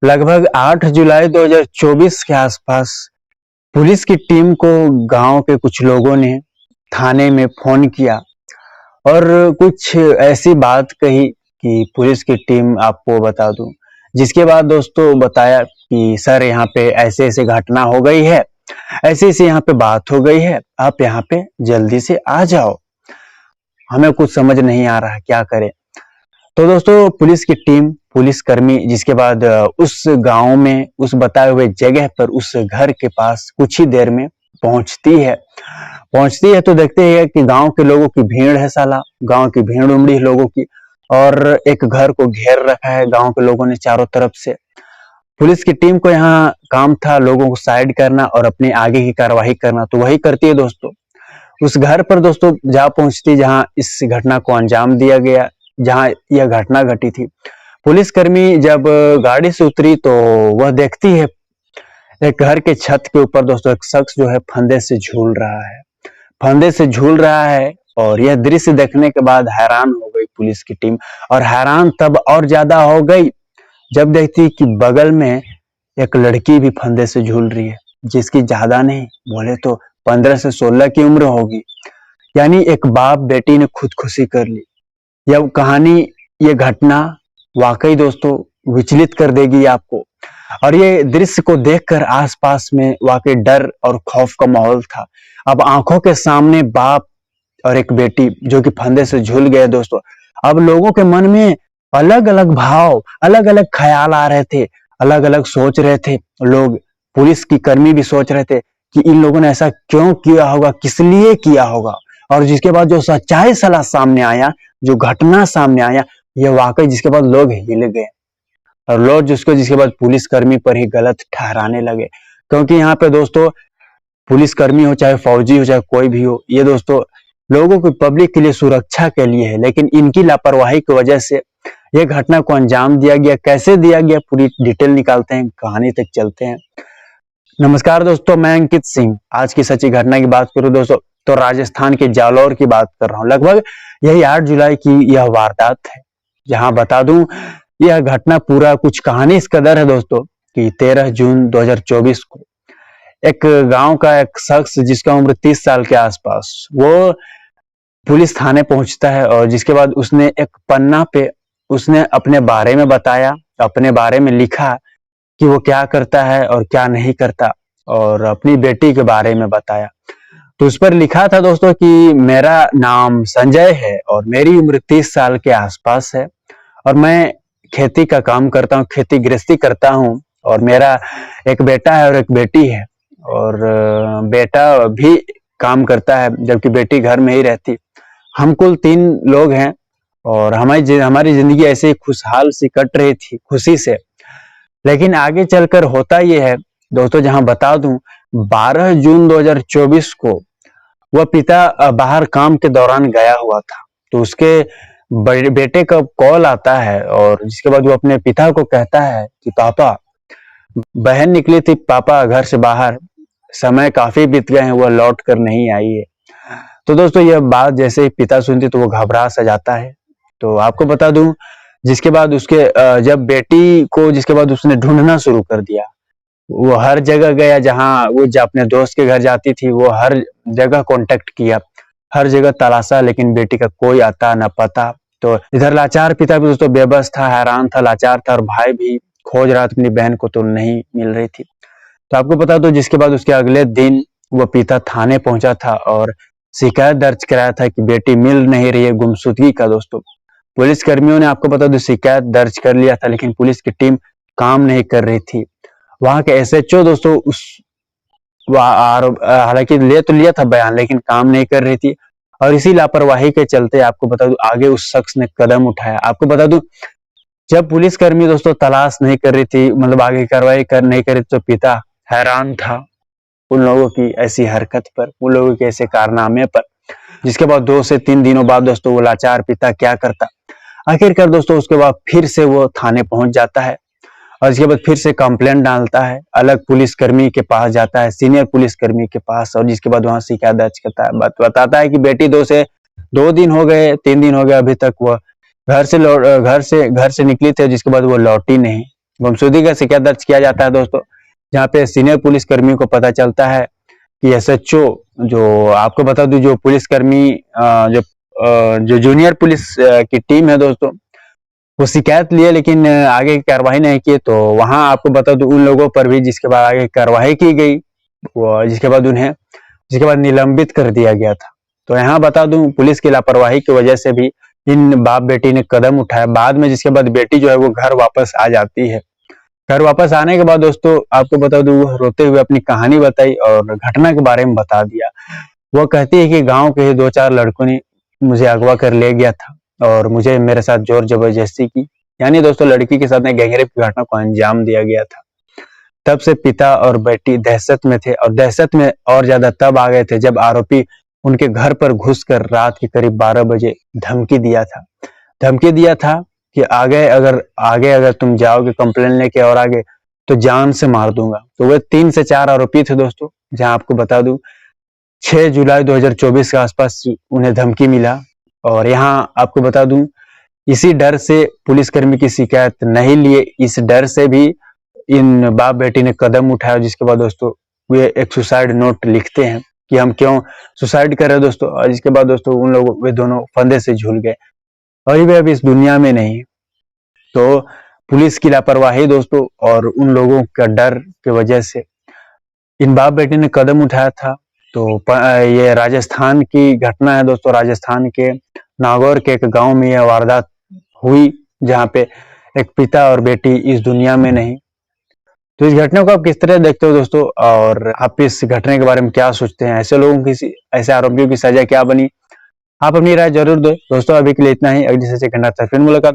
लगभग 8 जुलाई 2024 के आसपास पुलिस की टीम को गांव के कुछ लोगों ने थाने में फोन किया और कुछ ऐसी बात कही कि पुलिस की टीम आपको बता दूं। जिसके बाद दोस्तों बताया कि सर यहाँ पे ऐसे ऐसे घटना हो गई है, ऐसे ऐसे यहाँ पे बात हो गई है, आप यहाँ पे जल्दी से आ जाओ, हमें कुछ समझ नहीं आ रहा क्या करें। तो दोस्तों पुलिस की टीम, पुलिस कर्मी जिसके बाद उस गांव में, उस बताए हुए जगह पर, उस घर के पास कुछ ही देर में पहुंचती है तो देखते हैं कि गांव के लोगों की भीड़ है, साला गांव की भीड़ उमड़ी है लोगों की, और एक घर को घेर रखा है गांव के लोगों ने चारों तरफ से। पुलिस की टीम को यहाँ काम था लोगों को साइड करना और अपनी आगे की कार्यवाही करना, तो वही करती है दोस्तों। उस घर पर दोस्तों जा पहुंचती जहां इस घटना को अंजाम दिया गया, जहां यह घटना घटी थी। पुलिसकर्मी जब गाड़ी से उतरी तो वह देखती है एक घर के छत के ऊपर दोस्तों एक शख्स जो है फंदे से झूल रहा है। और यह दृश्य देखने के बाद हैरान हो गई पुलिस की टीम, और हैरान तब और ज्यादा हो गई जब देखती कि बगल में एक लड़की भी फंदे से झूल रही है, जिसकी ज्यादा नहीं बोले तो 15 से 16 की उम्र होगी। यानी एक बाप बेटी ने खुदकुशी कर ली। यह कहानी, ये घटना वाकई दोस्तों विचलित कर देगी आपको। और ये दृश्य को देखकर आसपास में वाकई डर और खौफ का माहौल था। अब आंखों के सामने बाप और एक बेटी जो कि फंदे से झूल गए दोस्तों। अब लोगों के मन में अलग अलग भाव, अलग अलग ख्याल आ रहे थे, अलग अलग सोच रहे थे लोग। पुलिस की कर्मी भी सोच रहे थे कि इन लोगों ने ऐसा क्यों किया होगा, किस लिए किया होगा। और जिसके बाद जो सच्चाई सलाह सामने आया, जो घटना सामने आया, ये वाकई जिसके बाद लोग हिल गए और लोग जिसके बाद पुलिसकर्मी पर ही गलत ठहराने लगे। क्योंकि यहाँ पे दोस्तों पुलिसकर्मी हो चाहे फौजी हो चाहे कोई भी हो, ये दोस्तों लोगों की, पब्लिक के लिए सुरक्षा के लिए है, लेकिन इनकी लापरवाही की वजह से ये घटना को अंजाम दिया गया। कैसे दिया गया पूरी डिटेल निकालते हैं, कहानी तक चलते हैं। नमस्कार दोस्तों, मैं अंकित सिंह। आज की सच्ची घटना की बात करूं दोस्तों तो राजस्थान के जालौर की बात कर रहा हूं। लगभग यही 8 जुलाई की यह वारदात है। जहां बता दूं यह घटना पूरा कुछ कहानी इस कदर है दोस्तों कि 13 जून 2024 को एक गांव का एक शख्स जिसका उम्र 30 साल के आसपास, वो पुलिस थाने पहुंचता है। और जिसके बाद उसने एक पन्ना पे उसने अपने बारे में बताया, अपने बारे में लिखा कि वो क्या करता है और क्या नहीं करता, और अपनी बेटी के बारे में बताया। तो उस पर लिखा था दोस्तों कि मेरा नाम संजय है और मेरी उम्र 30 साल के आसपास है, और मैं खेती का काम करता हूँ, खेती गृहस्थी करता हूँ, और मेरा एक बेटा है और एक बेटी है। और बेटा भी काम करता है जबकि बेटी घर में ही रहती। हम कुल 3 लोग हैं और हमारी जिंदगी ऐसे ही खुशहाल सी कट रही थी, खुशी से। लेकिन आगे चलकर होता यह है दोस्तों, जहां बता दूं 12 जून 2024 को वह पिता बाहर काम के दौरान गया हुआ था। तो उसके बेटे का कॉल आता है और जिसके बाद वो अपने पिता को कहता है कि पापा, बहन निकली थी पापा घर से बाहर, समय काफी बीत गए हैं, वह लौट कर नहीं आई है। तो दोस्तों यह बात जैसे ही पिता सुनती तो वो घबरा सा जाता है। तो आपको बता दूं जिसके बाद उसके जब बेटी को जिसके बाद उसने ढूंढना शुरू कर दिया, वो हर जगह गया, जहां वो अपने दोस्त के घर जाती थी वो हर जगह कांटेक्ट किया, हर जगह तलाशा, लेकिन बेटी का कोई आता न पता। तो इधर लाचार पिता भी दोस्तों बेबस था, हैरान था, लाचार था, और भाई भी खोज रहा था अपनी बहन को, तो नहीं मिल रही थी। तो आपको पता तो जिसके बाद उसके अगले दिन वो पिता थाने पहुंचा था और शिकायत दर्ज कराया था कि बेटी मिल नहीं रही है, गुमशुदगी का। दोस्तों पुलिस कर्मियों ने आपको पता तो शिकायत दर्ज कर लिया था, लेकिन पुलिस की टीम काम नहीं कर रही थी। वहां के एसएचओ दोस्तों हालांकि ले तो लिया था बयान, लेकिन काम नहीं कर रही थी। और इसी लापरवाही के चलते आपको बता दूं आगे उस शख्स ने कदम उठाया। आपको बता दूं जब पुलिसकर्मी दोस्तों तलाश नहीं कर रही थी, मतलब आगे कार्रवाई नहीं कर रही थी, तो पिता हैरान था उन लोगों की ऐसी हरकत पर, उन लोगों के ऐसे कारनामे पर। जिसके बाद 2 से 3 दिनों बाद दोस्तों वो लाचार पिता क्या करता, आखिरकार दोस्तों उसके बाद फिर से वो थाने पहुंच जाता है और इसके बाद फिर से कंप्लेंट डालता है, अलग पुलिसकर्मी के पास जाता है, सीनियर पुलिसकर्मी के पास, और जिसके बाद वहां शिकायत दर्ज करता है। बताता है कि बेटी 2 दिन हो गए, 3 दिन हो गए, अभी तक वो घर से निकली थी, जिसके बाद वो लौटी नहीं। गुमशुदगी का शिकायत दर्ज किया जाता है दोस्तों, जहाँ पे सीनियर पुलिस कर्मियों को पता चलता है कि एसएचओ, जो आपको बता दूं, जो पुलिसकर्मी जो जूनियर पुलिस की टीम है दोस्तों, वो शिकायत लिए लेकिन आगे की कार्रवाई नहीं की। तो वहां आपको बता दूं उन लोगों पर भी जिसके बाद आगे कार्रवाई की गई, जिसके बाद निलंबित कर दिया गया था। तो यहाँ बता दूं पुलिस की लापरवाही की वजह से भी इन बाप बेटी ने कदम उठाया बाद में, जिसके बाद बेटी जो है वो घर वापस आ जाती है। घर वापस आने के बाद दोस्तों आपको बता दूं वो रोते हुए अपनी कहानी बताई और घटना के बारे में बता दिया। वो कहती है कि गांव के ही 2-4 लड़कों ने मुझे अगवा कर ले गया था और मुझे मेरे साथ जोर जबरदस्ती की, यानी दोस्तों लड़की के साथ गैंगरेप की घटना को अंजाम दिया गया था। तब से पिता और बेटी दहशत में थे और दहशत में और ज्यादा तब आ गए थे जब आरोपी उनके घर पर घुसकर रात के करीब 12 बजे धमकी दिया था कि आगे अगर तुम जाओगे कंप्लेन लेके और आगे तो जान से मार दूंगा। तो वे 3 से 4 आरोपी थे दोस्तों, जहां आपको बता दूं 6 जुलाई 2024 के आसपास उन्हें धमकी मिला। और यहाँ आपको बता दूं इसी डर से पुलिसकर्मी की शिकायत नहीं लिए, इस डर से भी इन बाप बेटी ने कदम उठाया, जिसके बाद दोस्तों वे एक सुसाइड नोट लिखते हैं कि हम क्यों सुसाइड कर रहे हैं दोस्तों। और इसके बाद दोस्तों वे दोनों फंदे से झूल गए और वे अब इस दुनिया में नहीं। तो पुलिस की लापरवाही दोस्तों और उन लोगों का डर की वजह से इन बाप बेटी ने कदम उठाया था। तो ये राजस्थान की घटना है दोस्तों, राजस्थान के नागौर के एक गांव में यह वारदात हुई, जहां पे एक पिता और बेटी इस दुनिया में नहीं। तो इस घटना को आप किस तरह देखते हो दोस्तों, और आप इस घटना के बारे में क्या सोचते हैं? ऐसे आरोपियों की सजा क्या बनी? आप अपनी राय जरूर दो दोस्तों। अभी के लिए इतना ही, अगली से फिर मुलाकात।